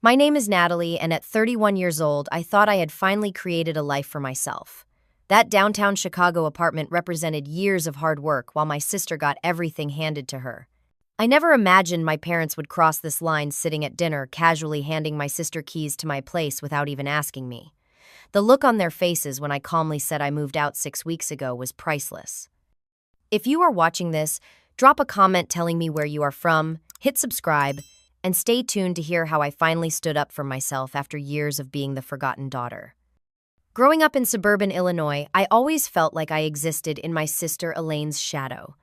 My name is Natalie, and at 31 years old, I thought I had finally created a life for myself. That downtown Chicago apartment represented years of hard work while my sister got everything handed to her. I never imagined my parents would cross this line sitting at dinner, casually handing my sister keys to my place without even asking me. The look on their faces when I calmly said I moved out 6 weeks ago was priceless. If you are watching this, drop a comment telling me where you are from, hit subscribe, and stay tuned to hear how I finally stood up for myself after years of being the forgotten daughter. Growing up in suburban Illinois, I always felt like I existed in my sister Elaine's shadow.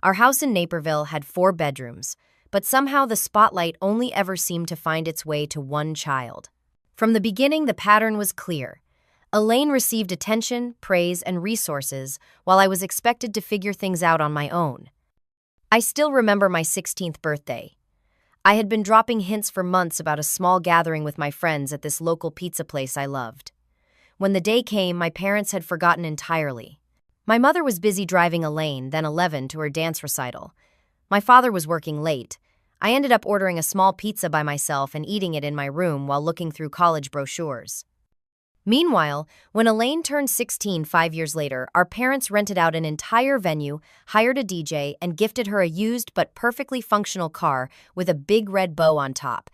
Our house in Naperville had 4 bedrooms, but somehow the spotlight only ever seemed to find its way to one child. From the beginning, the pattern was clear. Elaine received attention, praise, and resources, while I was expected to figure things out on my own. I still remember my 16th birthday. I had been dropping hints for months about a small gathering with my friends at this local pizza place I loved. When the day came, my parents had forgotten entirely. My mother was busy driving Elaine, then 11, to her dance recital. My father was working late. I ended up ordering a small pizza by myself and eating it in my room while looking through college brochures. Meanwhile, when Elaine turned 16 5 years later, our parents rented out an entire venue, hired a DJ, and gifted her a used but perfectly functional car with a big red bow on top.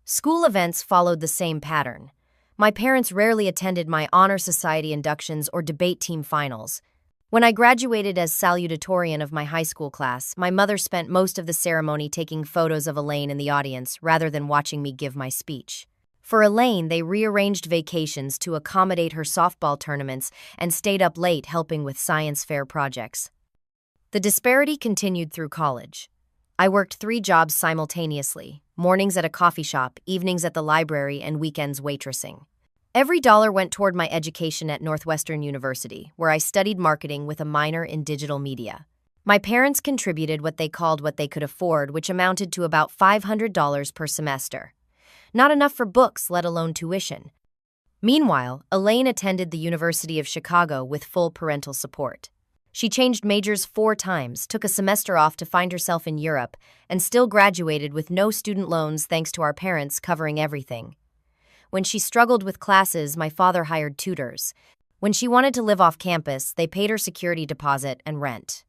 School events followed the same pattern. My parents rarely attended my honor society inductions or debate team finals. When I graduated as salutatorian of my high school class, my mother spent most of the ceremony taking photos of Elaine in the audience rather than watching me give my speech. For Elaine, they rearranged vacations to accommodate her softball tournaments and stayed up late helping with science fair projects. The disparity continued through college. I worked 3 jobs simultaneously, mornings at a coffee shop, evenings at the library, and weekends waitressing. Every dollar went toward my education at Northwestern University, where I studied marketing with a minor in digital media. My parents contributed what they called what they could afford, which amounted to about $500 per semester. Not enough for books, let alone tuition. Meanwhile, Elaine attended the University of Chicago with full parental support. She changed majors 4 times, took a semester off to find herself in Europe, and still graduated with no student loans thanks to our parents covering everything. When she struggled with classes, my father hired tutors. When she wanted to live off campus, they paid her security deposit and rent.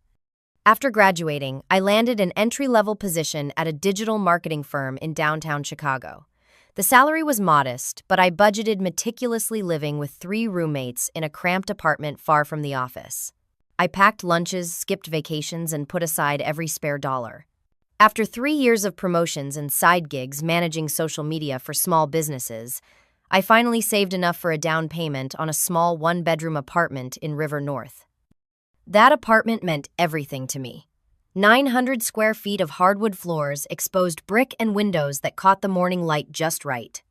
After graduating, I landed an entry-level position at a digital marketing firm in downtown Chicago. The salary was modest, but I budgeted meticulously, living with 3 roommates in a cramped apartment far from the office. I packed lunches, skipped vacations, and put aside every spare dollar. After 3 years of promotions and side gigs managing social media for small businesses, I finally saved enough for a down payment on a small 1-bedroom apartment in River North. That apartment meant everything to me. 900 square feet of hardwood floors, exposed brick, and windows that caught the morning light just right.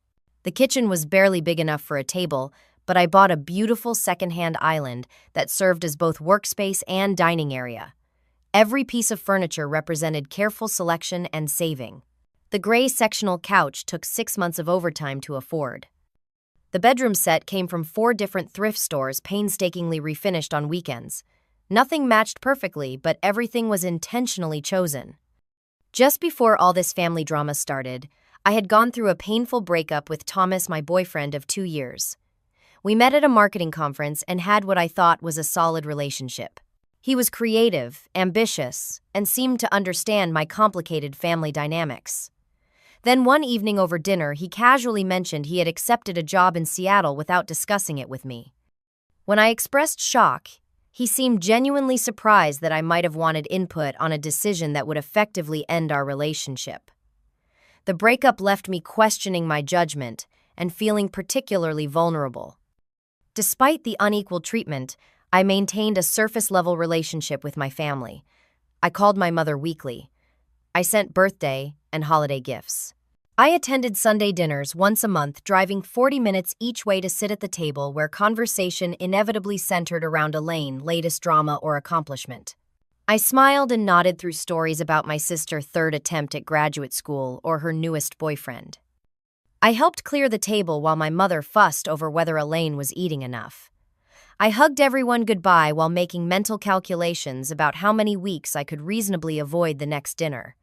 The kitchen was barely big enough for a table, but I bought a beautiful secondhand island that served as both workspace and dining area. Every piece of furniture represented careful selection and saving. The gray sectional couch took 6 months of overtime to afford. The bedroom set came from 4 different thrift stores, painstakingly refinished on weekends. Nothing matched perfectly, but everything was intentionally chosen. Just before all this family drama started, I had gone through a painful breakup with Thomas, my boyfriend of 2 years. We met at a marketing conference and had what I thought was a solid relationship. He was creative, ambitious, and seemed to understand my complicated family dynamics. Then one evening over dinner, he casually mentioned he had accepted a job in Seattle without discussing it with me. When I expressed shock, he seemed genuinely surprised that I might have wanted input on a decision that would effectively end our relationship. The breakup left me questioning my judgment and feeling particularly vulnerable. Despite the unequal treatment, I maintained a surface-level relationship with my family. I called my mother weekly. I sent birthday and holiday gifts. I attended Sunday dinners once a month, driving 40 minutes each way to sit at the table where conversation inevitably centered around Elaine's latest drama or accomplishment. I smiled and nodded through stories about my sister's 3rd attempt at graduate school or her newest boyfriend. I helped clear the table while my mother fussed over whether Elaine was eating enough. I hugged everyone goodbye while making mental calculations about how many weeks I could reasonably avoid the next dinner.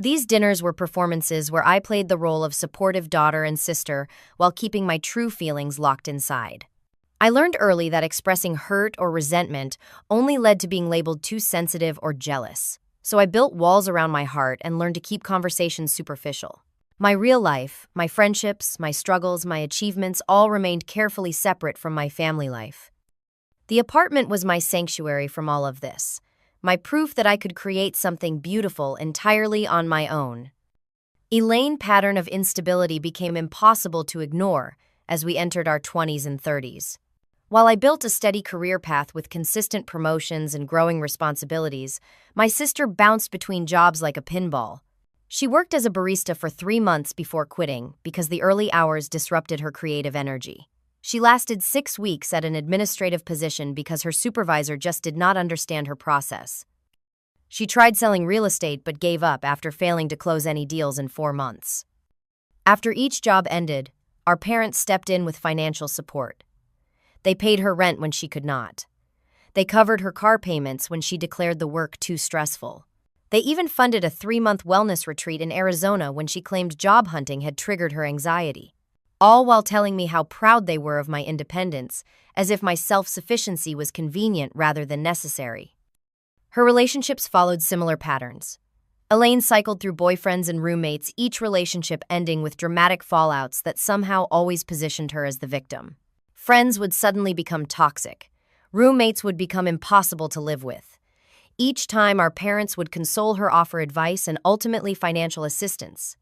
These dinners were performances where I played the role of supportive daughter and sister while keeping my true feelings locked inside. I learned early that expressing hurt or resentment only led to being labeled too sensitive or jealous. So I built walls around my heart and learned to keep conversations superficial. My real life, my friendships, my struggles, my achievements all remained carefully separate from my family life. The apartment was my sanctuary from all of this, my proof that I could create something beautiful entirely on my own. Elaine's pattern of instability became impossible to ignore as we entered our 20s and 30s. While I built a steady career path with consistent promotions and growing responsibilities, my sister bounced between jobs like a pinball. She worked as a barista for 3 months before quitting because the early hours disrupted her creative energy. She lasted 6 weeks at an administrative position because her supervisor just did not understand her process. She tried selling real estate but gave up after failing to close any deals in 4 months. After each job ended, our parents stepped in with financial support. They paid her rent when she could not. They covered her car payments when she declared the work too stressful. They even funded a 3-month wellness retreat in Arizona when she claimed job hunting had triggered her anxiety. All while telling me how proud they were of my independence, as if my self-sufficiency was convenient rather than necessary. Her relationships followed similar patterns. Elaine cycled through boyfriends and roommates, each relationship ending with dramatic fallouts that somehow always positioned her as the victim. Friends would suddenly become toxic. Roommates would become impossible to live with. Each time, our parents would console her, offer advice, and ultimately financial assistance.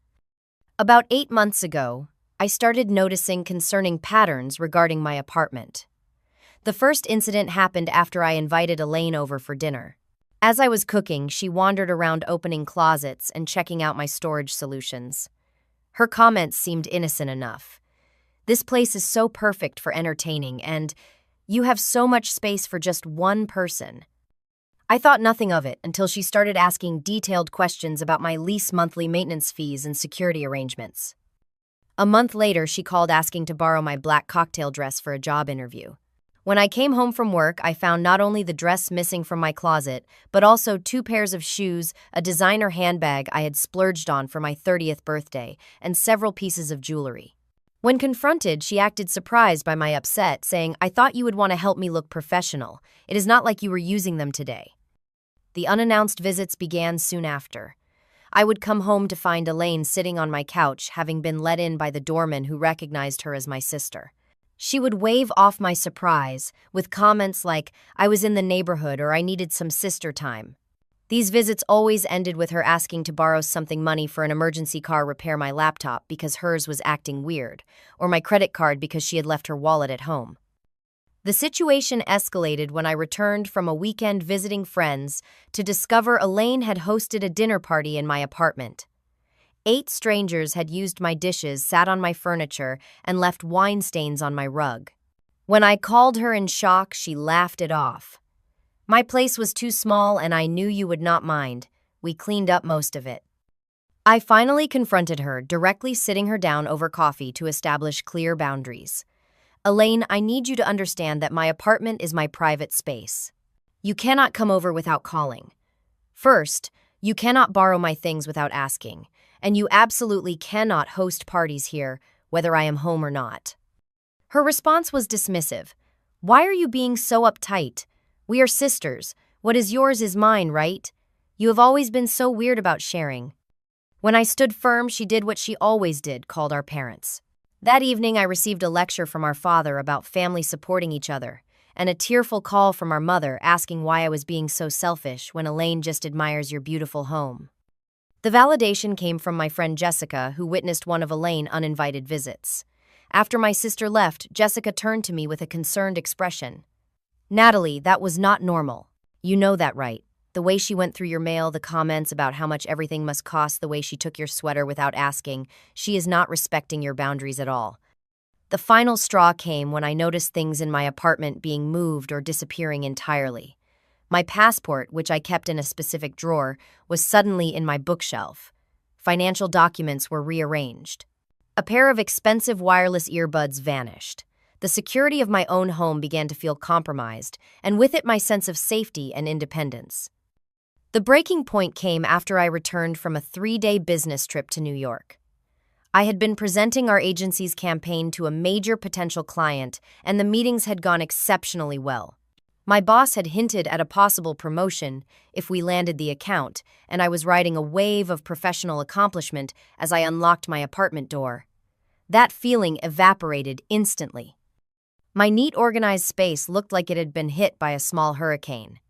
About 8 months ago, I started noticing concerning patterns regarding my apartment. The first incident happened after I invited Elaine over for dinner. As I was cooking, she wandered around opening closets and checking out my storage solutions. Her comments seemed innocent enough. "This place is so perfect for entertaining, and you have so much space for just one person." I thought nothing of it until she started asking detailed questions about my lease, monthly maintenance fees, and security arrangements. A month later, she called asking to borrow my black cocktail dress for a job interview. When I came home from work, I found not only the dress missing from my closet, but also 2 pairs of shoes, a designer handbag I had splurged on for my 30th birthday, and several pieces of jewelry. When confronted, she acted surprised by my upset, saying, "I thought you would want to help me look professional. It is not like you were using them today." The unannounced visits began soon after. I would come home to find Elaine sitting on my couch, having been let in by the doorman who recognized her as my sister. She would wave off my surprise with comments like, "I was in the neighborhood," or "I needed some sister time." These visits always ended with her asking to borrow something, money for an emergency car repair, my laptop because hers was acting weird, or my credit card because she had left her wallet at home. The situation escalated when I returned from a weekend visiting friends to discover Elaine had hosted a dinner party in my apartment. 8 strangers had used my dishes, sat on my furniture, and left wine stains on my rug. When I called her in shock, she laughed it off. "My place was too small and I knew you would not mind. We cleaned up most of it." I finally confronted her, directly sitting her down over coffee to establish clear boundaries. "Elaine, I need you to understand that my apartment is my private space. You cannot come over without calling. First, you cannot borrow my things without asking, and you absolutely cannot host parties here, whether I am home or not." Her response was dismissive. "Why are you being so uptight? We are sisters. What is yours is mine, right? You have always been so weird about sharing." When I stood firm, she did what she always did, called our parents. That evening, I received a lecture from our father about family supporting each other, and a tearful call from our mother asking why I was being so selfish when Elaine just admires your beautiful home. The validation came from my friend Jessica, who witnessed one of Elaine's uninvited visits. After my sister left, Jessica turned to me with a concerned expression. "Natalie, that was not normal. You know that, right? The way she went through your mail, the comments about how much everything must cost, the way she took your sweater without asking, she is not respecting your boundaries at all." The final straw came when I noticed things in my apartment being moved or disappearing entirely. My passport, which I kept in a specific drawer, was suddenly in my bookshelf. Financial documents were rearranged. A pair of expensive wireless earbuds vanished. The security of my own home began to feel compromised, and with it my sense of safety and independence. The breaking point came after I returned from a 3-day business trip to New York. I had been presenting our agency's campaign to a major potential client, and the meetings had gone exceptionally well. My boss had hinted at a possible promotion if we landed the account, and I was riding a wave of professional accomplishment as I unlocked my apartment door. That feeling evaporated instantly. My neat, organized space looked like it had been hit by a small hurricane.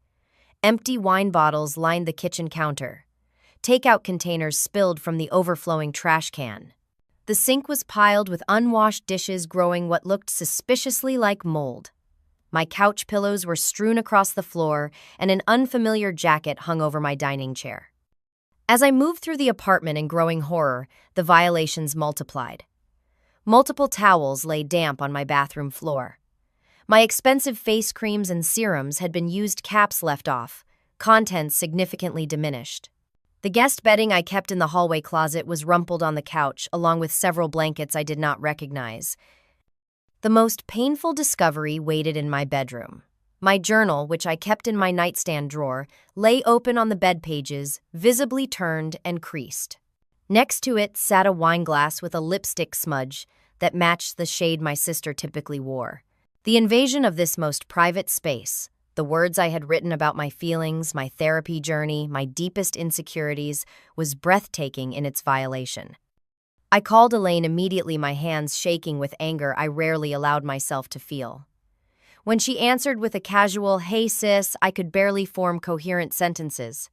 Empty wine bottles lined the kitchen counter. Takeout containers spilled from the overflowing trash can. The sink was piled with unwashed dishes growing what looked suspiciously like mold. My couch pillows were strewn across the floor, and an unfamiliar jacket hung over my dining chair. As I moved through the apartment in growing horror, the violations multiplied. Multiple towels lay damp on my bathroom floor. My expensive face creams and serums had been used caps left off, contents significantly diminished. The guest bedding I kept in the hallway closet was rumpled on the couch, along with several blankets I did not recognize. The most painful discovery waited in my bedroom. My journal, which I kept in my nightstand drawer, lay open on the bed pages, visibly turned and creased. Next to it sat a wine glass with a lipstick smudge that matched the shade my sister typically wore. The invasion of this most private space, the words I had written about my feelings, my therapy journey, my deepest insecurities, was breathtaking in its violation. I called Elaine immediately, my hands shaking with anger I rarely allowed myself to feel. When she answered with a casual, "Hey sis," I could barely form coherent sentences.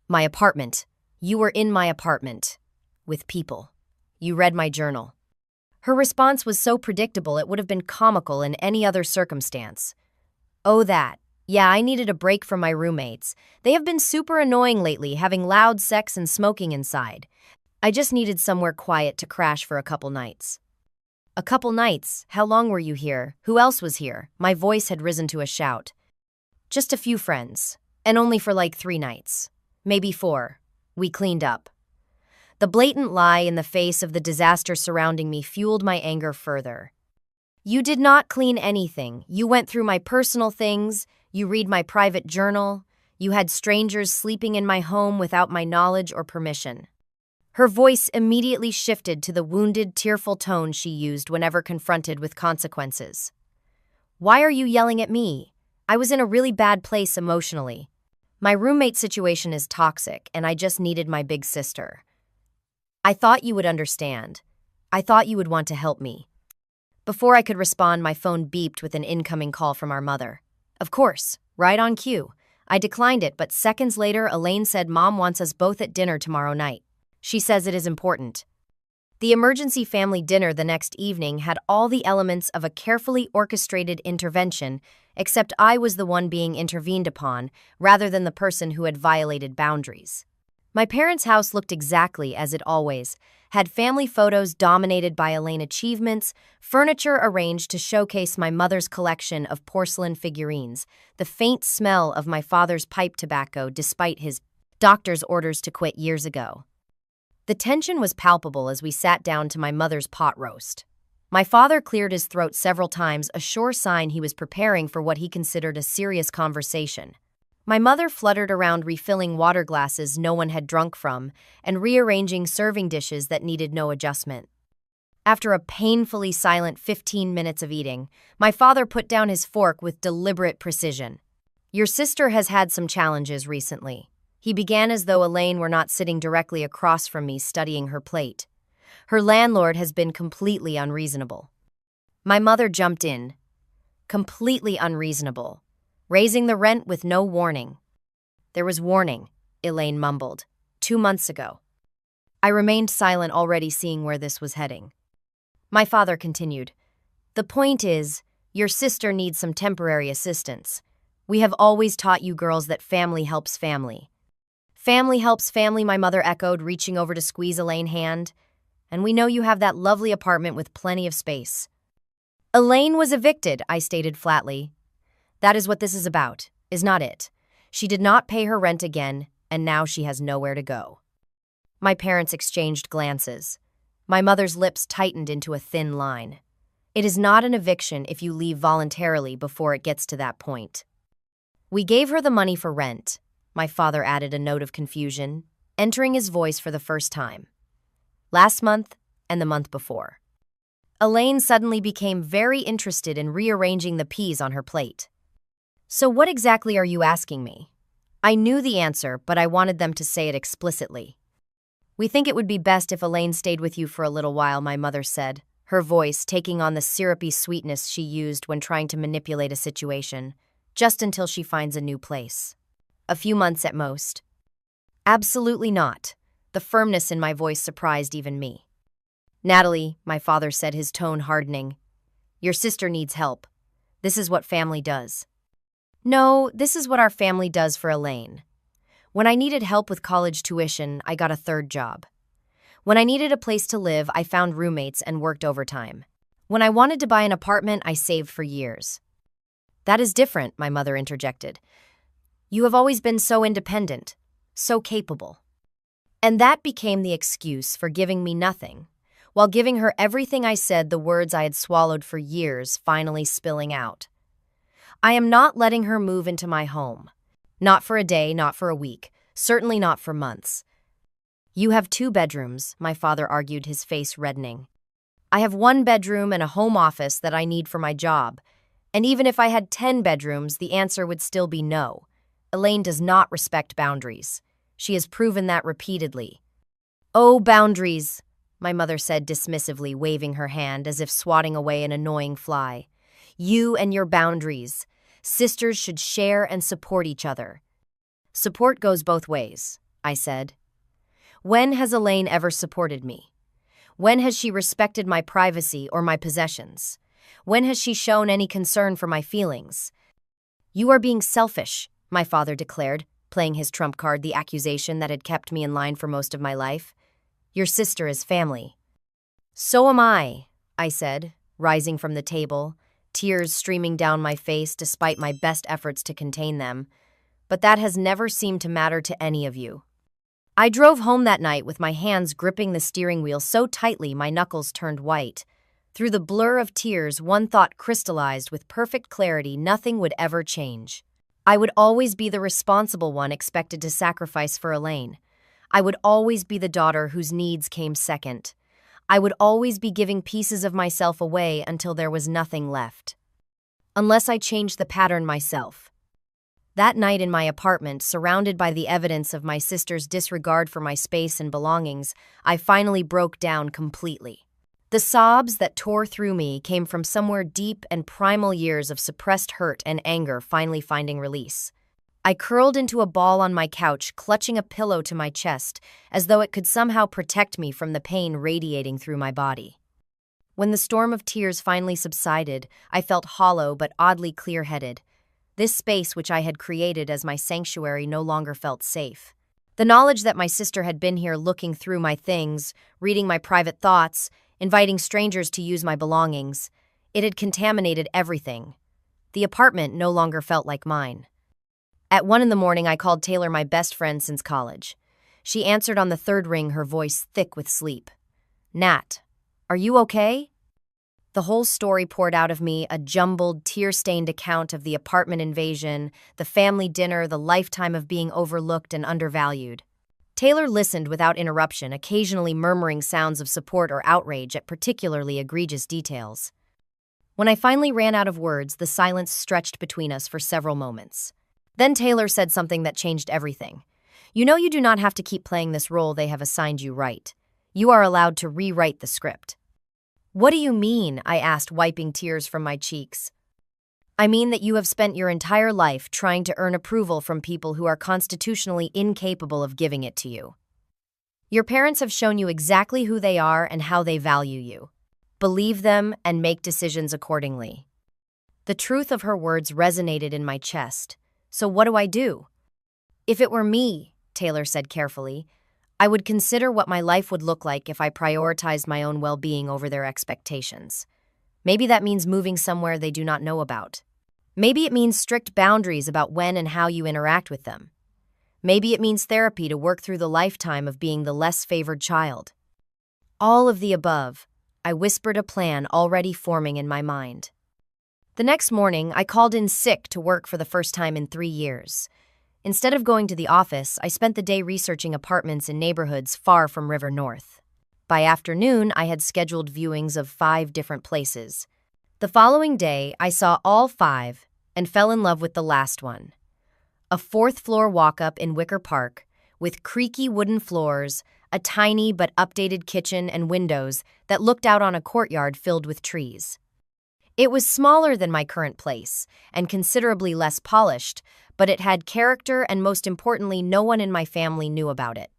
My apartment. You were in my apartment. With people. You read my journal. Her response was so predictable it would have been comical in any other circumstance. Oh, that. Yeah, I needed a break from my roommates. They have been super annoying lately, having loud sex and smoking inside. I just needed somewhere quiet to crash for a couple nights. A couple nights? How long were you here? Who else was here? My voice had risen to a shout. Just a few friends. And only for like 3 nights. Maybe 4. We cleaned up. The blatant lie in the face of the disaster surrounding me fueled my anger further. You did not clean anything. You went through my personal things. You read my private journal. You had strangers sleeping in my home without my knowledge or permission. Her voice immediately shifted to the wounded, tearful tone she used whenever confronted with consequences. Why are you yelling at me? I was in a really bad place emotionally. My roommate situation is toxic, and I just needed my big sister. I thought you would understand. I thought you would want to help me. Before I could respond, my phone beeped with an incoming call from our mother. Of course, right on cue. I declined it, but seconds later, Elaine said Mom wants us both at dinner tomorrow night. She says it is important. The emergency family dinner the next evening had all the elements of a carefully orchestrated intervention, except I was the one being intervened upon, rather than the person who had violated boundaries. My parents' house looked exactly as it always had: family photos dominated by Elaine achievements, furniture arranged to showcase my mother's collection of porcelain figurines, the faint smell of my father's pipe tobacco despite his doctor's orders to quit years ago. The tension was palpable as we sat down to my mother's pot roast. My father cleared his throat several times, a sure sign he was preparing for what he considered a serious conversation. My mother fluttered around refilling water glasses no one had drunk from and rearranging serving dishes that needed no adjustment. After a painfully silent 15 minutes of eating, my father put down his fork with deliberate precision. Your sister has had some challenges recently. He began as though Elaine were not sitting directly across from me studying her plate. Her landlord has been completely unreasonable. My mother jumped in. Completely unreasonable. Raising the rent with no warning. There was warning, Elaine mumbled. 2 months ago. I remained silent, already seeing where this was heading. My father continued. The point is, your sister needs some temporary assistance. We have always taught you girls that family helps family. Family helps family, my mother echoed, reaching over to squeeze Elaine's hand. And we know you have that lovely apartment with plenty of space. Elaine was evicted, I stated flatly. That is what this is about, is not it? She did not pay her rent again, and now she has nowhere to go. My parents exchanged glances. My mother's lips tightened into a thin line. It is not an eviction if you leave voluntarily before it gets to that point. We gave her the money for rent. my father added a note of confusion, entering his voice for the first time. Last month and the month before. Elaine suddenly became very interested in rearranging the peas on her plate. So what exactly are you asking me? I knew the answer, but I wanted them to say it explicitly. We think it would be best if Elaine stayed with you for a little while, my mother said, her voice taking on the syrupy sweetness she used when trying to manipulate a situation, just until she finds a new place. A few months at most. Absolutely not. The firmness in my voice surprised even me. Natalie, my father said, his tone hardening. Your sister needs help. This is what family does. No, this is what our family does for Elaine. When I needed help with college tuition, I got a third job. When I needed a place to live, I found roommates and worked overtime. When I wanted to buy an apartment, I saved for years. That is different, my mother interjected. You have always been so independent, so capable. And that became the excuse for giving me nothing, while giving her everything. I said the words I had swallowed for years finally spilling out. I am not letting her move into my home. Not for a day, not for a week, certainly not for months. You have 2 bedrooms, my father argued, his face reddening. I have 1 bedroom and a home office that I need for my job. And even if I had 10 bedrooms, the answer would still be no. Elaine does not respect boundaries. She has proven that repeatedly. Oh, boundaries, my mother said dismissively, waving her hand as if swatting away an annoying fly. You and your boundaries. Sisters should share and support each other. Support goes both ways, I said. When has Elaine ever supported me? When has she respected my privacy or my possessions? When has she shown any concern for my feelings? You are being selfish, my father declared, playing his trump card, the accusation that had kept me in line for most of my life. Your sister is family. So am I said, rising from the table, tears streaming down my face despite my best efforts to contain them. But that has never seemed to matter to any of you. I drove home that night with my hands gripping the steering wheel so tightly my knuckles turned white. Through the blur of tears, one thought crystallized with perfect clarity: nothing would ever change. I would always be the responsible one expected to sacrifice for Elaine. I would always be the daughter whose needs came second. I would always be giving pieces of myself away until there was nothing left. Unless I changed the pattern myself. That night in my apartment, surrounded by the evidence of my sister's disregard for my space and belongings, I finally broke down completely. The sobs that tore through me came from somewhere deep and primal, years of suppressed hurt and anger finally finding release. I curled into a ball on my couch, clutching a pillow to my chest, as though it could somehow protect me from the pain radiating through my body. When the storm of tears finally subsided, I felt hollow but oddly clear-headed. This space which I had created as my sanctuary no longer felt safe. The knowledge that my sister had been here looking through my things, reading my private thoughts, inviting strangers to use my belongings, it had contaminated everything. The apartment no longer felt like mine. At 1 a.m, I called Taylor, my best friend since college. She answered on the 3rd ring, her voice thick with sleep. Nat, are you okay? The whole story poured out of me, a jumbled, tear-stained account of the apartment invasion, the family dinner, the lifetime of being overlooked and undervalued. Taylor listened without interruption, occasionally murmuring sounds of support or outrage at particularly egregious details. When I finally ran out of words, the silence stretched between us for several moments. Then Taylor said something that changed everything. You know, you do not have to keep playing this role they have assigned you, right? You are allowed to rewrite the script. What do you mean? I asked, wiping tears from my cheeks. I mean that you have spent your entire life trying to earn approval from people who are constitutionally incapable of giving it to you. Your parents have shown you exactly who they are and how they value you. Believe them and make decisions accordingly. The truth of her words resonated in my chest. So what do I do? If it were me, Taylor said carefully, I would consider what my life would look like if I prioritized my own well-being over their expectations. Maybe that means moving somewhere they do not know about. Maybe it means strict boundaries about when and how you interact with them. Maybe it means therapy to work through the lifetime of being the less favored child. All of the above, I whispered, a plan already forming in my mind. The next morning, I called in sick to work for the first time in 3 years. Instead of going to the office, I spent the day researching apartments in neighborhoods far from River North. By afternoon, I had scheduled viewings of 5 different places. The following day, I saw all 5 and fell in love with the last one. A 4th-floor walk-up in Wicker Park with creaky wooden floors, a tiny but updated kitchen and windows that looked out on a courtyard filled with trees. It was smaller than my current place and considerably less polished, but it had character and, most importantly, no one in my family knew about it.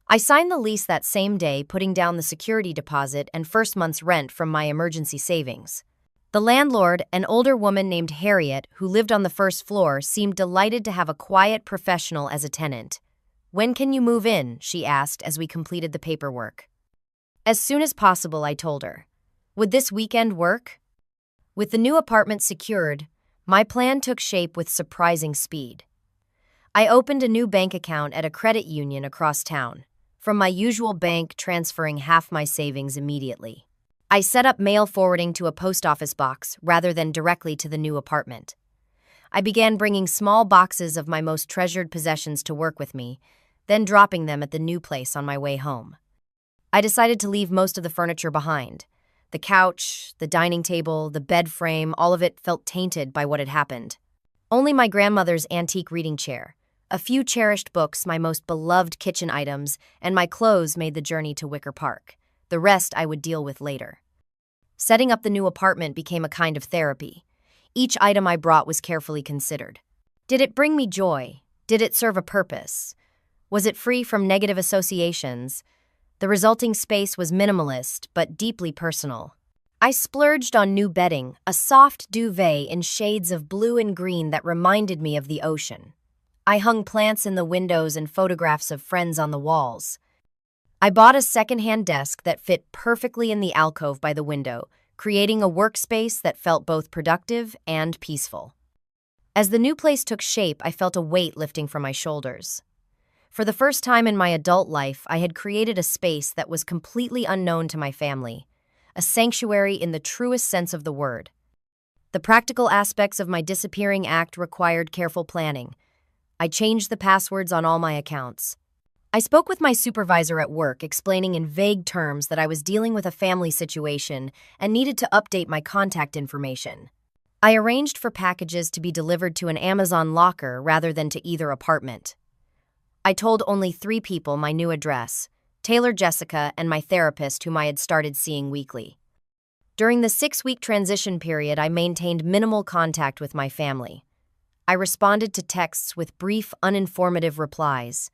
I signed the lease that same day, putting down the security deposit and first month's rent from my emergency savings. The landlord, an older woman named Harriet, who lived on the 1st floor, seemed delighted to have a quiet professional as a tenant. "When can you move in?" she asked as we completed the paperwork. "As soon as possible," I told her. "Would this weekend work?" With the new apartment secured, my plan took shape with surprising speed. I opened a new bank account at a credit union across town, from my usual bank transferring half my savings immediately. I set up mail forwarding to a post office box rather than directly to the new apartment. I began bringing small boxes of my most treasured possessions to work with me, then dropping them at the new place on my way home. I decided to leave most of the furniture behind. The couch, the dining table, the bed frame, all of it felt tainted by what had happened. Only my grandmother's antique reading chair, a few cherished books, my most beloved kitchen items, and my clothes made the journey to Wicker Park. The rest I would deal with later. Setting up the new apartment became a kind of therapy. Each item I brought was carefully considered. Did it bring me joy? Did it serve a purpose? Was it free from negative associations? The resulting space was minimalist, but deeply personal. I splurged on new bedding, a soft duvet in shades of blue and green that reminded me of the ocean. I hung plants in the windows and photographs of friends on the walls. I bought a second-hand desk that fit perfectly in the alcove by the window, creating a workspace that felt both productive and peaceful. As the new place took shape, I felt a weight lifting from my shoulders. For the first time in my adult life, I had created a space that was completely unknown to my family, a sanctuary in the truest sense of the word. The practical aspects of my disappearing act required careful planning. I changed the passwords on all my accounts. I spoke with my supervisor at work, explaining in vague terms that I was dealing with a family situation and needed to update my contact information. I arranged for packages to be delivered to an Amazon locker rather than to either apartment. I told only 3 people my new address: Taylor, Jessica, and my therapist, whom I had started seeing weekly. During the 6-week transition period, I maintained minimal contact with my family. I responded to texts with brief, uninformative replies.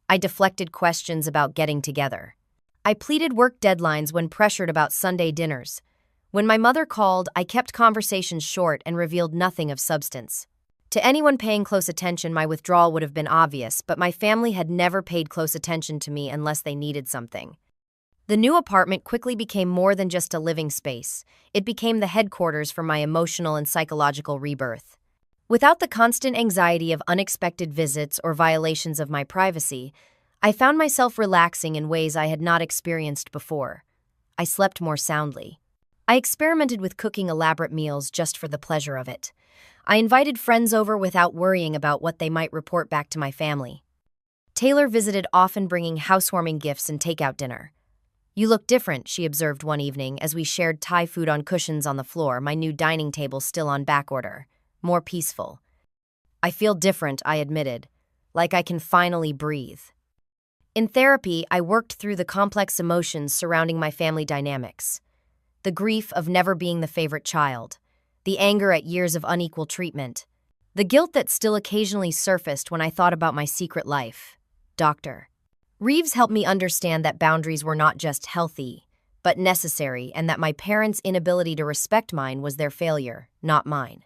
I deflected questions about getting together. I pleaded work deadlines when pressured about Sunday dinners. When my mother called, I kept conversations short and revealed nothing of substance. To anyone paying close attention, my withdrawal would have been obvious, but my family had never paid close attention to me unless they needed something. The new apartment quickly became more than just a living space. It became the headquarters for my emotional and psychological rebirth. Without the constant anxiety of unexpected visits or violations of my privacy, I found myself relaxing in ways I had not experienced before. I slept more soundly. I experimented with cooking elaborate meals just for the pleasure of it. I invited friends over without worrying about what they might report back to my family. Taylor visited, often bringing housewarming gifts and takeout dinner. "You look different," she observed one evening as we shared Thai food on cushions on the floor, my new dining table still on backorder. More peaceful. "I feel different," I admitted, "like I can finally breathe." In therapy, I worked through the complex emotions surrounding my family dynamics. The grief of never being the favorite child, the anger at years of unequal treatment, the guilt that still occasionally surfaced when I thought about my secret life. Dr. Reeves helped me understand that boundaries were not just healthy, but necessary, and that my parents' inability to respect mine was their failure, not mine.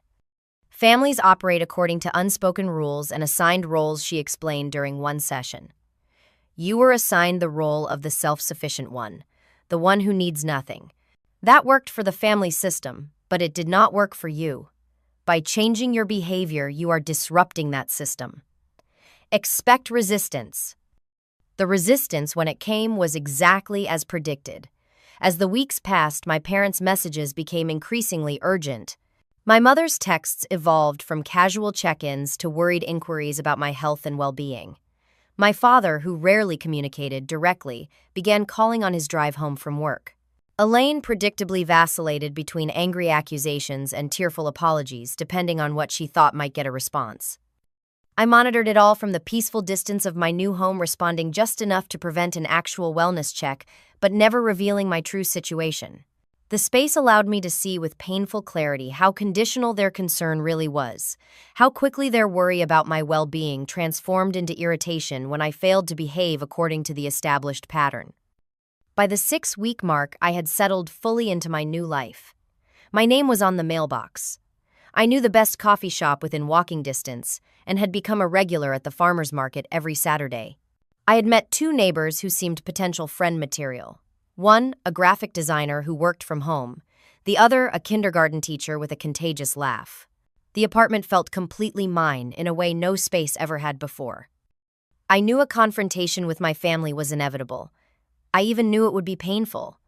Families operate according to unspoken rules and assigned roles, she explained during one session. You were assigned the role of the self-sufficient one, the one who needs nothing. That worked for the family system, but it did not work for you. By changing your behavior, you are disrupting that system. Expect resistance. The resistance, when it came, was exactly as predicted. As the weeks passed, my parents' messages became increasingly urgent. My mother's texts evolved from casual check-ins to worried inquiries about my health and well-being. My father, who rarely communicated directly, began calling on his drive home from work. Elaine predictably vacillated between angry accusations and tearful apologies, depending on what she thought might get a response. I monitored it all from the peaceful distance of my new home, responding just enough to prevent an actual wellness check, but never revealing my true situation. The space allowed me to see with painful clarity how conditional their concern really was, how quickly their worry about my well-being transformed into irritation when I failed to behave according to the established pattern. By the 6-week mark, I had settled fully into my new life. My name was on the mailbox. I knew the best coffee shop within walking distance and had become a regular at the farmer's market every Saturday. I had met 2 neighbors who seemed potential friend material. One, a graphic designer who worked from home. The other, a kindergarten teacher with a contagious laugh. The apartment felt completely mine in a way no space ever had before. I knew a confrontation with my family was inevitable. I even knew it would be painful.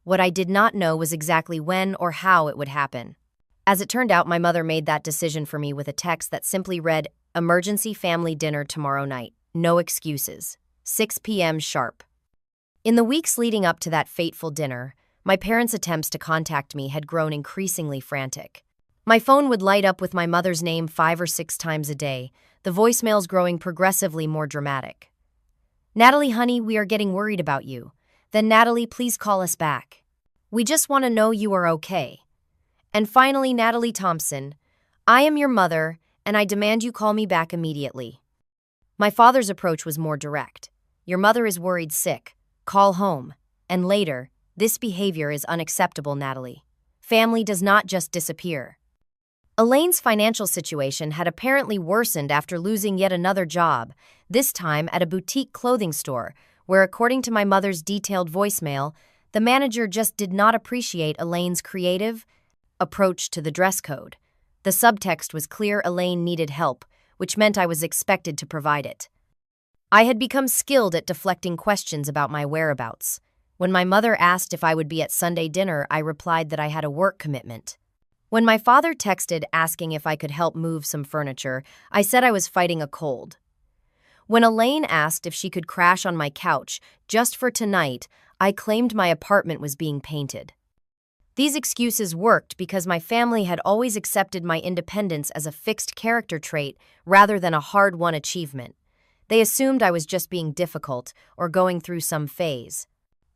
What I did not know was exactly when or how it would happen. As it turned out, my mother made that decision for me with a text that simply read, "Emergency family dinner tomorrow night. No excuses. 6 p.m. sharp." In the weeks leading up to that fateful dinner, my parents' attempts to contact me had grown increasingly frantic. My phone would light up with my mother's name 5 or 6 times a day, the voicemails growing progressively more dramatic. "Natalie, honey, we are getting worried about you. Then, Natalie, please call us back. We just want to know you are okay. And finally, Natalie Thompson, I am your mother, and I demand you call me back immediately." My father's approach was more direct. "Your mother is worried sick. Call home." And later, "This behavior is unacceptable, Natalie. Family does not just disappear." Elaine's financial situation had apparently worsened after losing yet another job, this time at a boutique clothing store, where, according to my mother's detailed voicemail, the manager just did not appreciate Elaine's creative approach to the dress code. The subtext was clear: Elaine needed help, which meant I was expected to provide it. I had become skilled at deflecting questions about my whereabouts. When my mother asked if I would be at Sunday dinner, I replied that I had a work commitment. When my father texted asking if I could help move some furniture, I said I was fighting a cold. When Elaine asked if she could crash on my couch just for tonight, I claimed my apartment was being painted. These excuses worked because my family had always accepted my independence as a fixed character trait rather than a hard-won achievement. They assumed I was just being difficult or going through some phase.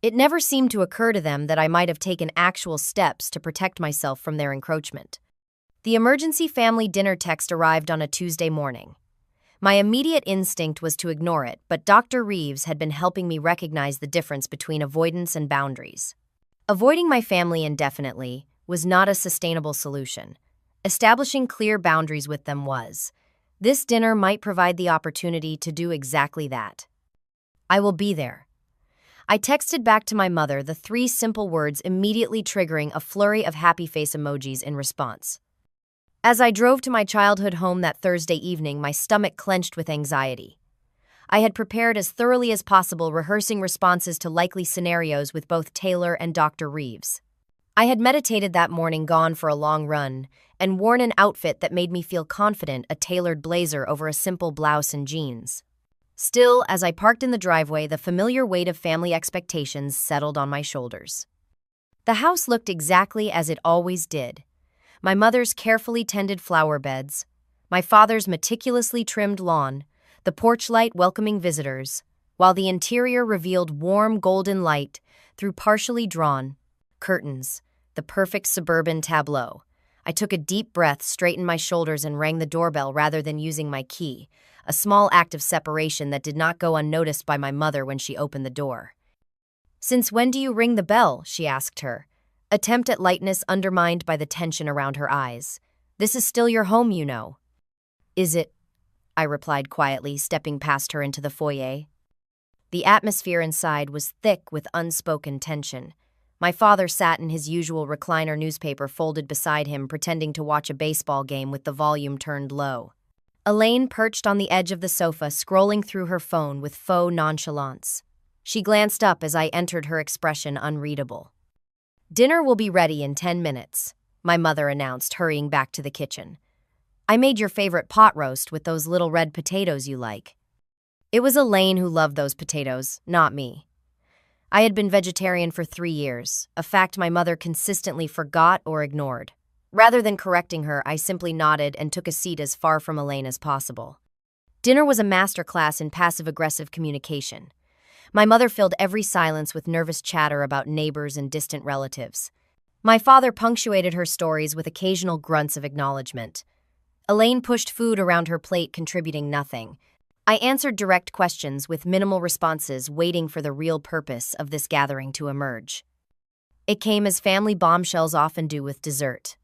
It never seemed to occur to them that I might have taken actual steps to protect myself from their encroachment. The emergency family dinner text arrived on a Tuesday morning. My immediate instinct was to ignore it, but Dr. Reeves had been helping me recognize the difference between avoidance and boundaries. Avoiding my family indefinitely was not a sustainable solution. Establishing clear boundaries with them was. This dinner might provide the opportunity to do exactly that. "I will be there." I texted back to my mother, the 3 simple words immediately triggering a flurry of happy face emojis in response. As I drove to my childhood home that Thursday evening, my stomach clenched with anxiety. I had prepared as thoroughly as possible, rehearsing responses to likely scenarios with both Taylor and Dr. Reeves. I had meditated that morning, gone for a long run, and worn an outfit that made me feel confident, a tailored blazer over a simple blouse and jeans. Still, as I parked in the driveway, the familiar weight of family expectations settled on my shoulders. The house looked exactly as it always did. My mother's carefully tended flower beds, my father's meticulously trimmed lawn, the porch light welcoming visitors, while the interior revealed warm golden light through partially drawn curtains, the perfect suburban tableau. I took a deep breath, straightened my shoulders, and rang the doorbell rather than using my key, a small act of separation that did not go unnoticed by my mother when she opened the door. "Since when do you ring the bell?" she asked her, attempt at lightness undermined by the tension around her eyes. "This is still your home, you know." "Is it?" I replied quietly, stepping past her into the foyer. The atmosphere inside was thick with unspoken tension. My father sat in his usual recliner, newspaper folded beside him, pretending to watch a baseball game with the volume turned low. Elaine perched on the edge of the sofa, scrolling through her phone with faux nonchalance. She glanced up as I entered, her expression unreadable. "Dinner will be ready in 10 minutes. my mother announced, hurrying back to the kitchen. I made your favorite pot roast with those little red potatoes you like. It was Elaine who loved those potatoes, not me. I had been vegetarian for 3 years, a fact my mother consistently forgot or ignored. Rather than correcting her, I simply nodded and took a seat as far from Elaine as possible. Dinner was a masterclass in passive-aggressive communication. My mother filled every silence with nervous chatter about neighbors and distant relatives. My father punctuated her stories with occasional grunts of acknowledgement. Elaine pushed food around her plate, contributing nothing. I answered direct questions with minimal responses, waiting for the real purpose of this gathering to emerge. It came as family bombshells often do with dessert.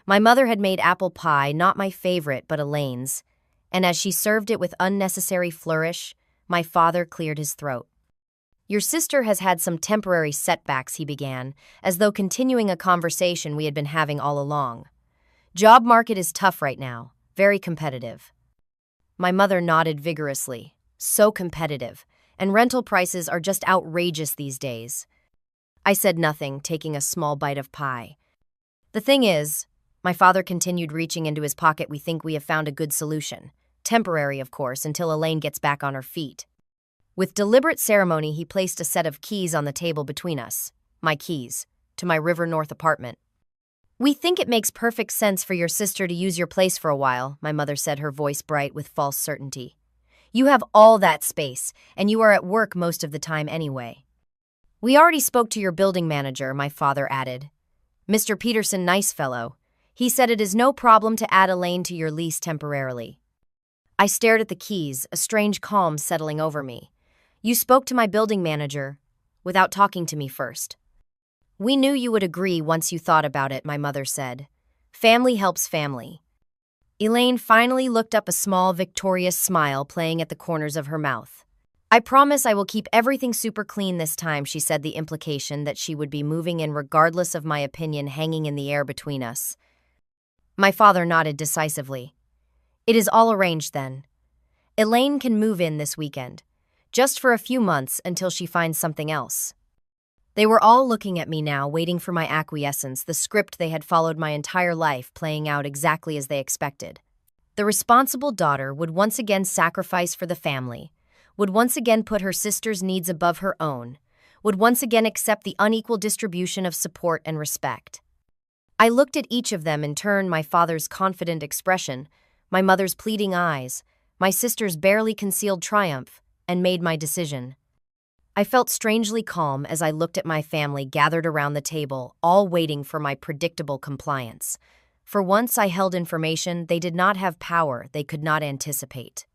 My mother had made apple pie, not my favorite, but Elaine's, and as she served it with unnecessary flourish, my father cleared his throat. Your sister has had some temporary setbacks, he began, as though continuing a conversation we had been having all along. Job market is tough right now, very competitive. My mother nodded vigorously. So competitive, and rental prices are just outrageous these days. I said nothing, taking a small bite of pie. The thing is, my father continued, reaching into his pocket, we think we have found a good solution. Temporary, of course, until Elaine gets back on her feet. With deliberate ceremony, he placed a set of keys on the table between us. My keys, to my River North apartment. We think it makes perfect sense for your sister to use your place for a while, my mother said, her voice bright with false certainty. You have all that space, and you are at work most of the time anyway. We already spoke to your building manager, my father added. Mr. Peterson, nice fellow. He said it is no problem to add Elaine to your lease temporarily. I stared at the keys, a strange calm settling over me. You spoke to my building manager without talking to me first. We knew you would agree once you thought about it, my mother said. Family helps family. Elaine finally looked up, a small, victorious smile playing at the corners of her mouth. I promise I will keep everything super clean this time, she said, the implication that she would be moving in regardless of my opinion hanging in the air between us. My father nodded decisively. It is all arranged then. Elaine can move in this weekend, just for a few months until she finds something else. They were all looking at me now, waiting for my acquiescence, the script they had followed my entire life playing out exactly as they expected. The responsible daughter would once again sacrifice for the family, would once again put her sister's needs above her own, would once again accept the unequal distribution of support and respect. I looked at each of them in turn, my father's confident expression, my mother's pleading eyes, my sister's barely concealed triumph, and made my decision. I felt strangely calm as I looked at my family gathered around the table, all waiting for my predictable compliance. For once I held information they did not have power they could not anticipate.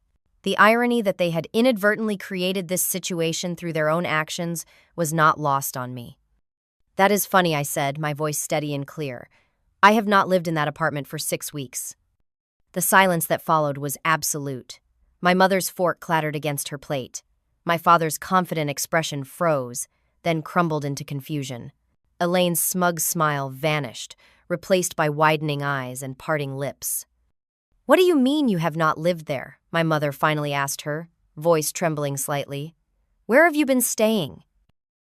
The irony that they had inadvertently created this situation through their own actions was not lost on me. That is funny, I said, my voice steady and clear. I have not lived in that apartment for 6 weeks. The silence that followed was absolute. My mother's fork clattered against her plate. My father's confident expression froze, then crumbled into confusion. Elaine's smug smile vanished, replaced by widening eyes and parting lips. What do you mean you have not lived there? My mother finally asked her, voice trembling slightly. Where have you been staying?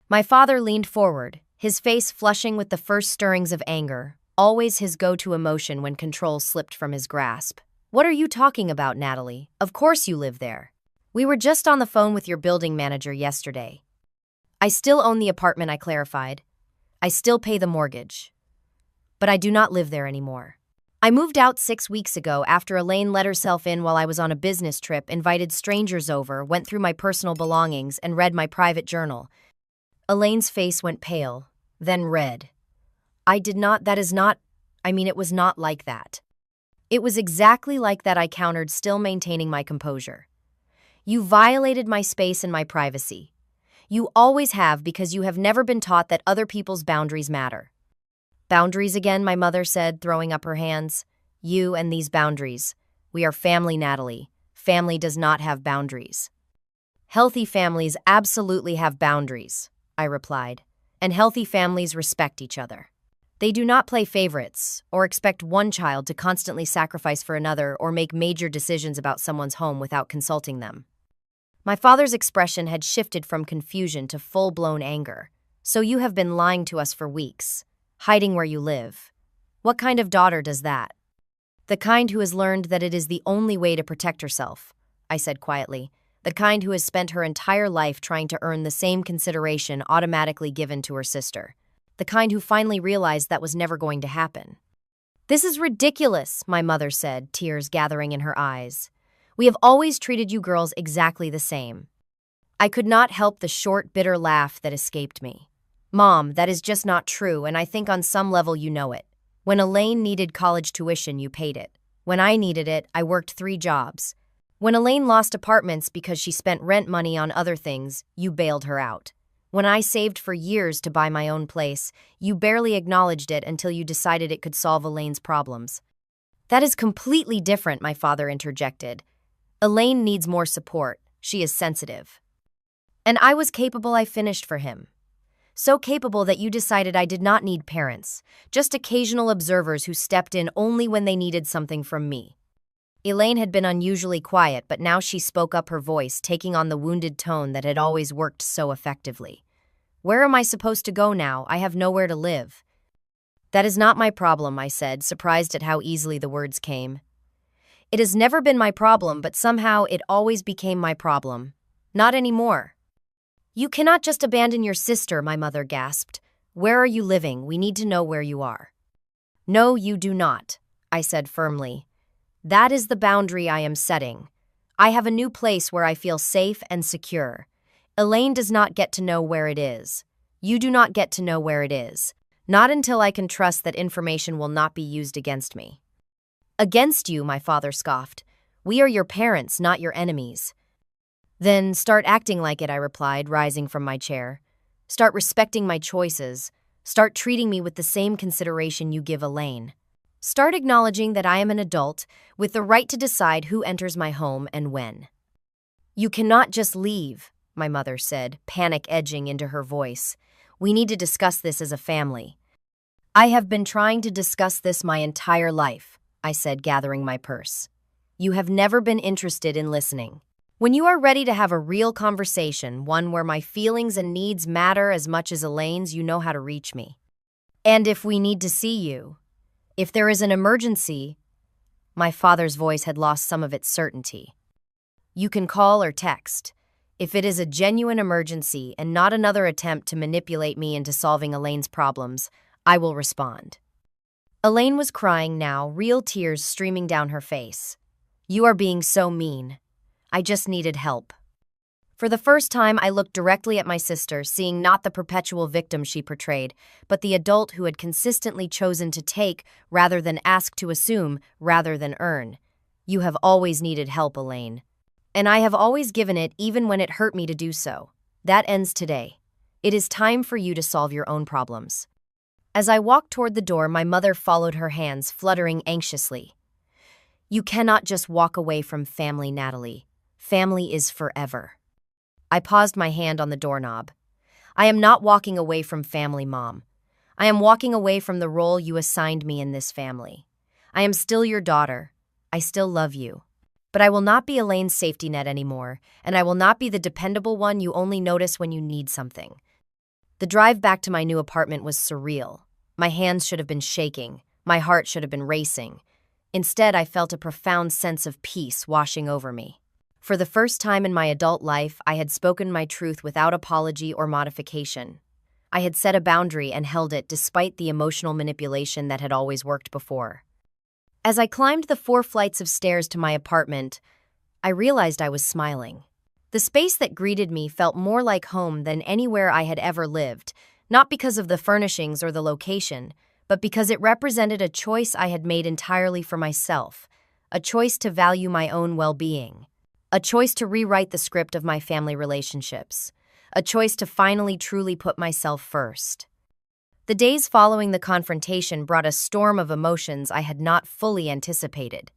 My father leaned forward, his face flushing with the first stirrings of anger, always his go-to emotion when control slipped from his grasp. What are you talking about, Natalie? Of course you live there. We were just on the phone with your building manager yesterday. I still own the apartment, I clarified. I still pay the mortgage. But I do not live there anymore. I moved out 6 weeks ago after Elaine let herself in while I was on a business trip, invited strangers over, went through my personal belongings, and read my private journal. Elaine's face went pale, then red. It was not like that. It was exactly like that, I countered, still maintaining my composure. You violated my space and my privacy. You always have, because you have never been taught that other people's boundaries matter. Boundaries again, my mother said, throwing up her hands. You and these boundaries. We are family, Natalie. Family does not have boundaries. Healthy families absolutely have boundaries, I replied, and healthy families respect each other. They do not play favorites or expect one child to constantly sacrifice for another or make major decisions about someone's home without consulting them. My father's expression had shifted from confusion to full-blown anger. So you have been lying to us for weeks, hiding where you live. What kind of daughter does that? The kind who has learned that it is the only way to protect herself, I said quietly. The kind who has spent her entire life trying to earn the same consideration automatically given to her sister. The kind who finally realized that was never going to happen. This is ridiculous, my mother said, tears gathering in her eyes. We have always treated you girls exactly the same. I could not help the short, bitter laugh that escaped me. Mom, that is just not true, and I think on some level you know it. When Elaine needed college tuition, you paid it. When I needed it, I worked 3 jobs. When Elaine lost apartments because she spent rent money on other things, you bailed her out. When I saved for years to buy my own place, you barely acknowledged it until you decided it could solve Elaine's problems. That is completely different, my father interjected. Elaine needs more support. She is sensitive. And I was capable, I finished for him. So capable that you decided I did not need parents, just occasional observers who stepped in only when they needed something from me. Elaine had been unusually quiet, but now she spoke up, her voice taking on the wounded tone that had always worked so effectively. Where am I supposed to go now? I have nowhere to live. That is not my problem, I said, surprised at how easily the words came. It has never been my problem, but somehow it always became my problem. Not anymore. You cannot just abandon your sister, my mother gasped. Where are you living? We need to know where you are. No, you do not, I said firmly. That is the boundary I am setting. I have a new place where I feel safe and secure. Elaine does not get to know where it is. You do not get to know where it is. Not until I can trust that information will not be used against me. Against you, my father scoffed. We are your parents, not your enemies. Then start acting like it, I replied, rising from my chair. Start respecting my choices. Start treating me with the same consideration you give Elaine. Start acknowledging that I am an adult with the right to decide who enters my home and when. You cannot just leave, my mother said, panic edging into her voice. We need to discuss this as a family. I have been trying to discuss this my entire life, I said, gathering my purse. You have never been interested in listening. When you are ready to have a real conversation, one where my feelings and needs matter as much as Elaine's, you know how to reach me. And if we need to see you, if there is an emergency, my father's voice had lost some of its certainty. You can call or text. If it is a genuine emergency and not another attempt to manipulate me into solving Elaine's problems, I will respond. Elaine was crying now, real tears streaming down her face. You are being so mean. I just needed help. For the first time, I looked directly at my sister, seeing not the perpetual victim she portrayed, but the adult who had consistently chosen to take rather than ask, to assume rather than earn. You have always needed help, Elaine. And I have always given it, even when it hurt me to do so. That ends today. It is time for you to solve your own problems. As I walked toward the door, my mother followed, her hands fluttering anxiously. You cannot just walk away from family, Natalie. Family is forever. I paused, my hand on the doorknob. I am not walking away from family, Mom. I am walking away from the role you assigned me in this family. I am still your daughter. I still love you. But I will not be Elaine's safety net anymore, and I will not be the dependable one you only notice when you need something. The drive back to my new apartment was surreal. My hands should have been shaking. My heart should have been racing. Instead, I felt a profound sense of peace washing over me. For the first time in my adult life, I had spoken my truth without apology or modification. I had set a boundary and held it despite the emotional manipulation that had always worked before. As I climbed the 4 flights of stairs to my apartment, I realized I was smiling. The space that greeted me felt more like home than anywhere I had ever lived, not because of the furnishings or the location, but because it represented a choice I had made entirely for myself, a choice to value my own well-being. A choice to rewrite the script of my family relationships. A choice to finally truly put myself first. The days following the confrontation brought a storm of emotions I had not fully anticipated.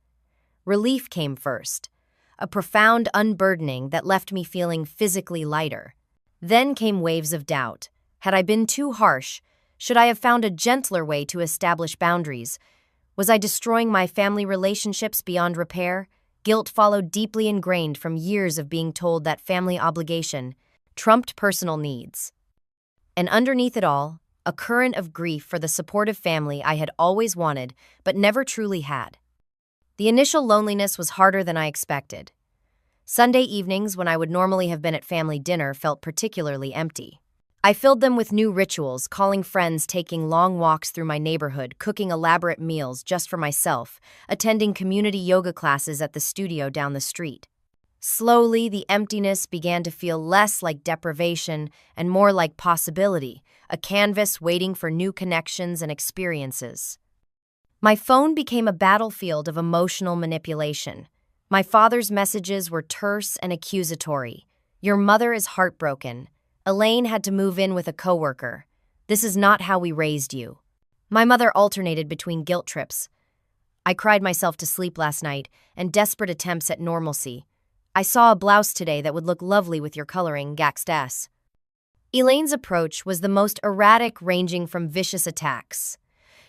Relief came first, a profound unburdening that left me feeling physically lighter. Then came waves of doubt. Had I been too harsh? Should I have found a gentler way to establish boundaries? Was I destroying my family relationships beyond repair? Guilt followed, deeply ingrained from years of being told that family obligation trumped personal needs. And underneath it all, a current of grief for the supportive family I had always wanted but never truly had. The initial loneliness was harder than I expected. Sunday evenings, when I would normally have been at family dinner, felt particularly empty. I filled them with new rituals, calling friends, taking long walks through my neighborhood, cooking elaborate meals just for myself, attending community yoga classes at the studio down the street. Slowly, the emptiness began to feel less like deprivation and more like possibility, a canvas waiting for new connections and experiences. My phone became a battlefield of emotional manipulation. My father's messages were terse and accusatory. "Your mother is heartbroken. Elaine had to move in with a coworker. This is not how we raised you." My mother alternated between guilt trips. "I cried myself to sleep last night," and desperate attempts at normalcy. "I saw a blouse today that would look lovely with your coloring, Gaxtas." Elaine's approach was the most erratic, ranging from vicious attacks.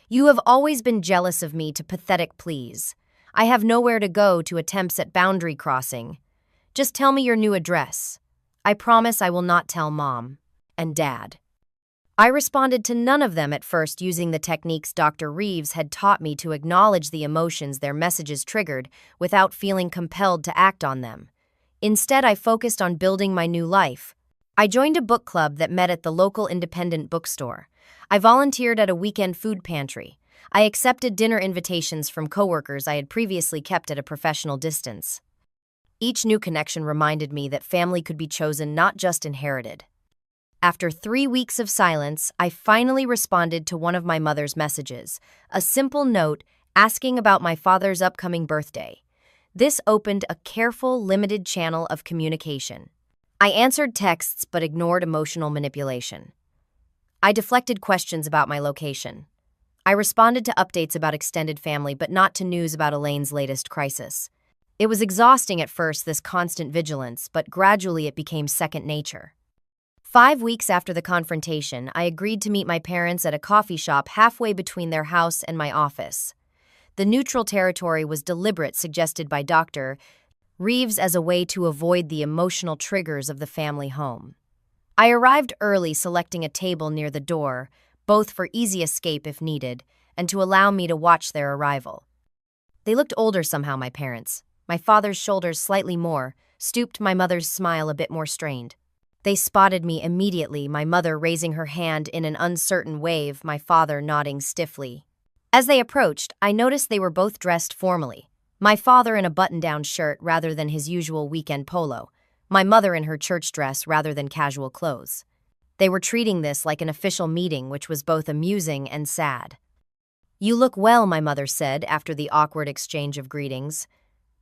"You have always been jealous of me," to pathetic pleas. "I have nowhere to go," to attempts at boundary crossing. "Just tell me your new address." "I promise I will not tell Mom and Dad." I responded to none of them at first, using the techniques Dr. Reeves had taught me to acknowledge the emotions their messages triggered without feeling compelled to act on them. Instead, I focused on building my new life. I joined a book club that met at the local independent bookstore. I volunteered at a weekend food pantry. I accepted dinner invitations from coworkers I had previously kept at a professional distance. Each new connection reminded me that family could be chosen, not just inherited. After 3 weeks of silence, I finally responded to one of my mother's messages, a simple note asking about my father's upcoming birthday. This opened a careful, limited channel of communication. I answered texts but ignored emotional manipulation. I deflected questions about my location. I responded to updates about extended family but not to news about Elaine's latest crisis. It was exhausting at first, this constant vigilance, but gradually it became second nature. 5 weeks after the confrontation, I agreed to meet my parents at a coffee shop halfway between their house and my office. The neutral territory was deliberate, suggested by Dr. Reeves as a way to avoid the emotional triggers of the family home. I arrived early, selecting a table near the door, both for easy escape if needed, and to allow me to watch their arrival. They looked older somehow, my parents. My father's shoulders slightly more, stooped, my mother's smile a bit more strained. They spotted me immediately, my mother raising her hand in an uncertain wave, my father nodding stiffly. As they approached, I noticed they were both dressed formally. My father in a button-down shirt rather than his usual weekend polo. My mother in her church dress rather than casual clothes. They were treating this like an official meeting, which was both amusing and sad. "You look well," my mother said after the awkward exchange of greetings.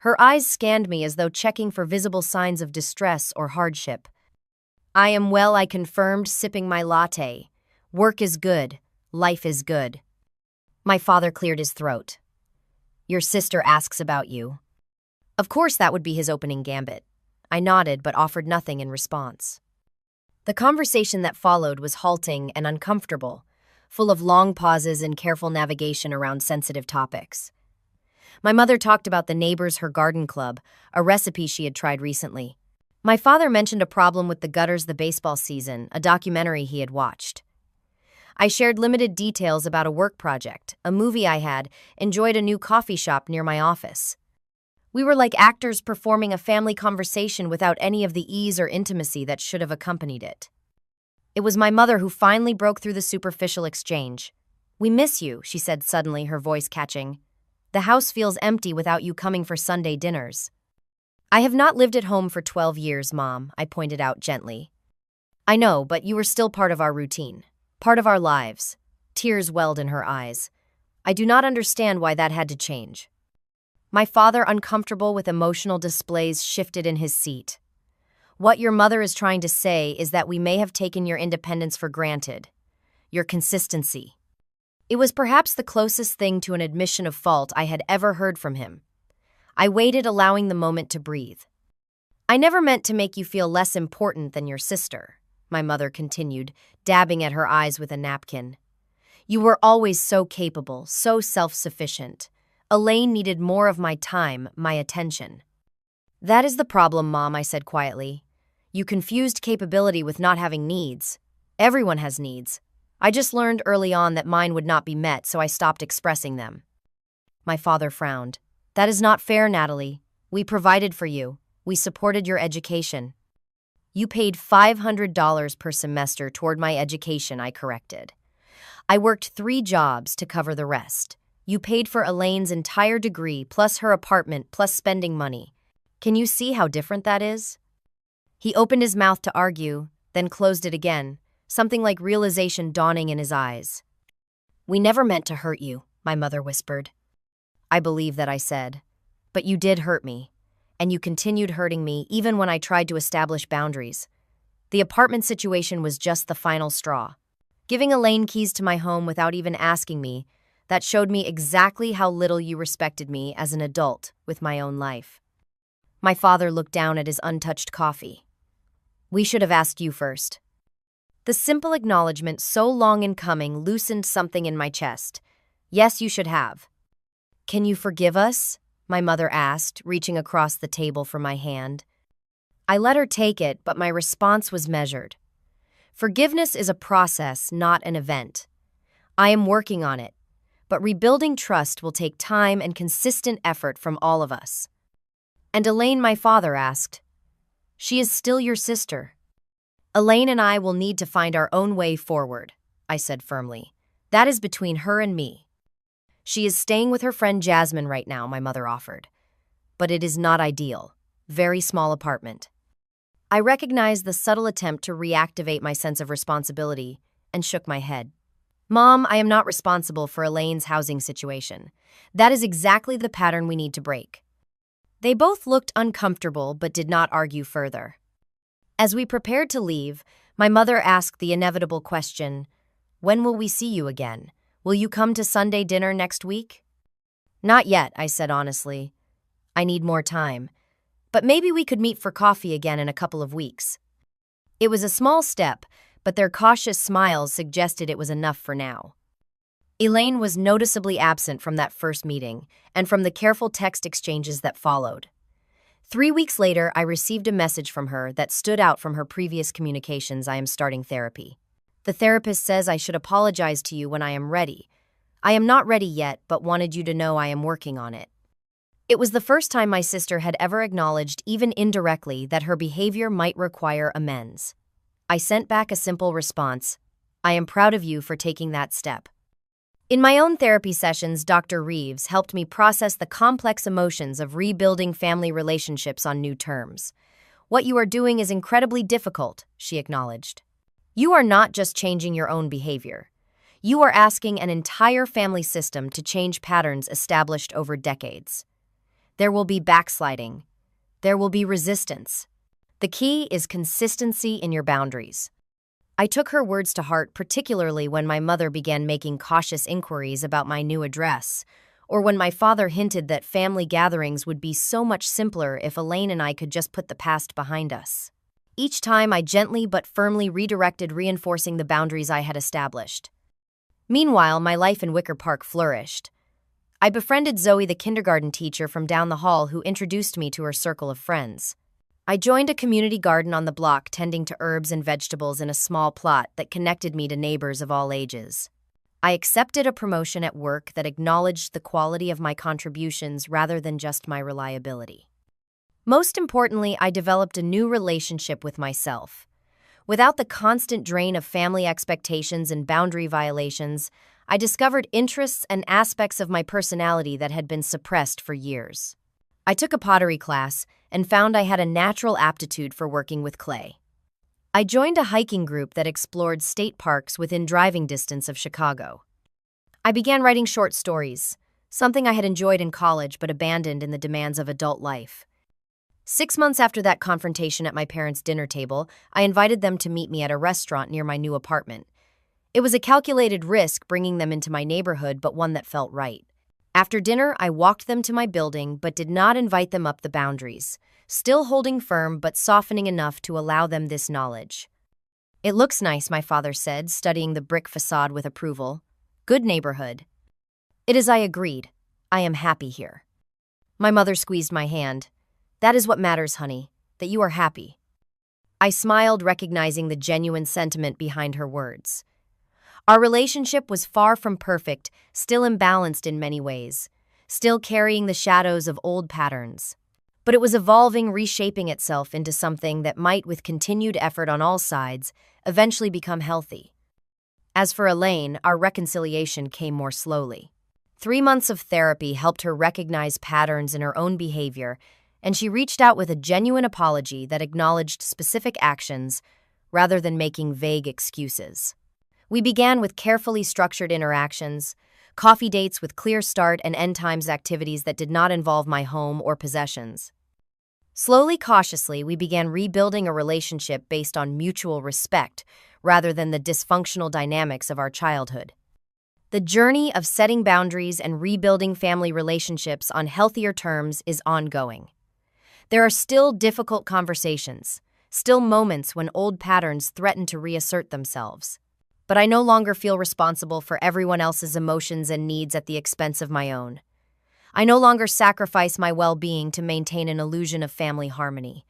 Her eyes scanned me as though checking for visible signs of distress or hardship. "I am well," I confirmed, sipping my latte. "Work is good. Life is good." My father cleared his throat. "Your sister asks about you." Of course, that would be his opening gambit. I nodded but offered nothing in response. The conversation that followed was halting and uncomfortable, full of long pauses and careful navigation around sensitive topics. My mother talked about the neighbors, her garden club, a recipe she had tried recently. My father mentioned a problem with the gutters the baseball season, a documentary he had watched. I shared limited details about a work project, a movie I had, enjoyed a new coffee shop near my office. We were like actors performing a family conversation without any of the ease or intimacy that should have accompanied it. It was my mother who finally broke through the superficial exchange. "We miss you," she said suddenly, her voice catching. "The house feels empty without you coming for Sunday dinners." "I have not lived at home for 12 years, Mom," I pointed out gently. "I know, but you were still part of our routine, part of our lives." Tears welled in her eyes. "I do not understand why that had to change." My father, uncomfortable with emotional displays, shifted in his seat. "What your mother is trying to say is that we may have taken your independence for granted. Your consistency." It was perhaps the closest thing to an admission of fault I had ever heard from him. I waited, allowing the moment to breathe. "I never meant to make you feel less important than your sister," my mother continued, dabbing at her eyes with a napkin. "You were always so capable, so self-sufficient. Elaine needed more of my time, my attention." "That is the problem, Mom," I said quietly. "You confused capability with not having needs. Everyone has needs. I just learned early on that mine would not be met, so I stopped expressing them. My father frowned. That is not fair, Natalie. We provided for you. We supported your education. You paid $500 per semester toward my education, I corrected. I worked 3 jobs to cover the rest. You paid for Elaine's entire degree, plus her apartment, plus spending money. Can you see how different that is? He opened his mouth to argue, then closed it again, something like realization dawning in his eyes. We never meant to hurt you, my mother whispered. I believe that, I said. But you did hurt me, and you continued hurting me even when I tried to establish boundaries. The apartment situation was just the final straw. Giving Elaine keys to my home without even asking me, that showed me exactly how little you respected me as an adult with my own life. My father looked down at his untouched coffee. We should have asked you first. The simple acknowledgement, so long in coming, loosened something in my chest. Yes, you should have. Can you forgive us? My mother asked, reaching across the table for my hand. I let her take it, but my response was measured. Forgiveness is a process, not an event. I am working on it, but rebuilding trust will take time and consistent effort from all of us. And Elaine, my father asked. She is still your sister. Elaine and I will need to find our own way forward, I said firmly. That is between her and me. She is staying with her friend Jasmine right now, my mother offered. But it is not ideal. Very small apartment. I recognized the subtle attempt to reactivate my sense of responsibility and shook my head. Mom, I am not responsible for Elaine's housing situation. That is exactly the pattern we need to break. They both looked uncomfortable but did not argue further. As we prepared to leave, my mother asked the inevitable question, when will we see you again? Will you come to Sunday dinner next week? Not yet, I said honestly. I need more time. But maybe we could meet for coffee again in a couple of weeks. It was a small step, but their cautious smiles suggested it was enough for now. Elaine was noticeably absent from that first meeting and from the careful text exchanges that followed. 3 weeks later, I received a message from her that stood out from her previous communications. I am starting therapy. The therapist says I should apologize to you when I am ready. I am not ready yet, but wanted you to know I am working on it. It was the first time my sister had ever acknowledged, even indirectly, that her behavior might require amends. I sent back a simple response. I am proud of you for taking that step. In my own therapy sessions, Dr. Reeves helped me process the complex emotions of rebuilding family relationships on new terms. What you are doing is incredibly difficult, she acknowledged. You are not just changing your own behavior. You are asking an entire family system to change patterns established over decades. There will be backsliding. There will be resistance. The key is consistency in your boundaries. I took her words to heart, particularly when my mother began making cautious inquiries about my new address, or when my father hinted that family gatherings would be so much simpler if Elaine and I could just put the past behind us. Each time I gently but firmly redirected, reinforcing the boundaries I had established. Meanwhile, my life in Wicker Park flourished. I befriended Zoe, the kindergarten teacher from down the hall, who introduced me to her circle of friends. I joined a community garden on the block, tending to herbs and vegetables in a small plot that connected me to neighbors of all ages. I accepted a promotion at work that acknowledged the quality of my contributions rather than just my reliability. Most importantly, I developed a new relationship with myself. Without the constant drain of family expectations and boundary violations, I discovered interests and aspects of my personality that had been suppressed for years. I took a pottery class and found I had a natural aptitude for working with clay. I joined a hiking group that explored state parks within driving distance of Chicago. I began writing short stories, something I had enjoyed in college but abandoned in the demands of adult life. 6 months after that confrontation at my parents' dinner table, I invited them to meet me at a restaurant near my new apartment. It was a calculated risk bringing them into my neighborhood, but one that felt right. After dinner, I walked them to my building but did not invite them up the boundaries, still holding firm but softening enough to allow them this knowledge. It looks nice, my father said, studying the brick facade with approval. Good neighborhood. It is, I agreed. I am happy here. My mother squeezed my hand. That is what matters, honey, that you are happy. I smiled, recognizing the genuine sentiment behind her words. Our relationship was far from perfect, still imbalanced in many ways, still carrying the shadows of old patterns. But it was evolving, reshaping itself into something that might, with continued effort on all sides, eventually become healthy. As for Elaine, our reconciliation came more slowly. 3 months of therapy helped her recognize patterns in her own behavior, and she reached out with a genuine apology that acknowledged specific actions rather than making vague excuses. We began with carefully structured interactions, coffee dates with clear start and end times, activities that did not involve my home or possessions. Slowly, cautiously, we began rebuilding a relationship based on mutual respect rather than the dysfunctional dynamics of our childhood. The journey of setting boundaries and rebuilding family relationships on healthier terms is ongoing. There are still difficult conversations, still moments when old patterns threaten to reassert themselves. But I no longer feel responsible for everyone else's emotions and needs at the expense of my own. I no longer sacrifice my well-being to maintain an illusion of family harmony.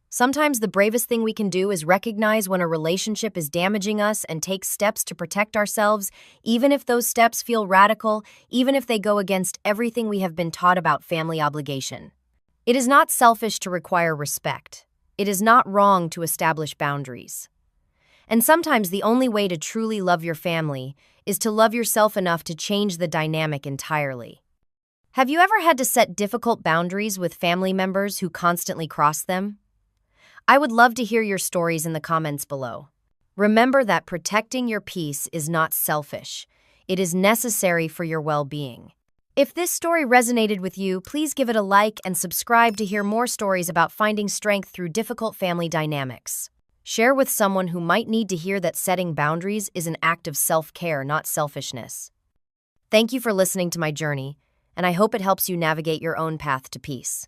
Sometimes the bravest thing we can do is recognize when a relationship is damaging us and take steps to protect ourselves, even if those steps feel radical, even if they go against everything we have been taught about family obligation. It is not selfish to require respect. It is not wrong to establish boundaries. And sometimes the only way to truly love your family is to love yourself enough to change the dynamic entirely. Have you ever had to set difficult boundaries with family members who constantly cross them? I would love to hear your stories in the comments below. Remember that protecting your peace is not selfish. It is necessary for your well-being. If this story resonated with you, please give it a like and subscribe to hear more stories about finding strength through difficult family dynamics. Share with someone who might need to hear that setting boundaries is an act of self-care, not selfishness. Thank you for listening to my journey, and I hope it helps you navigate your own path to peace.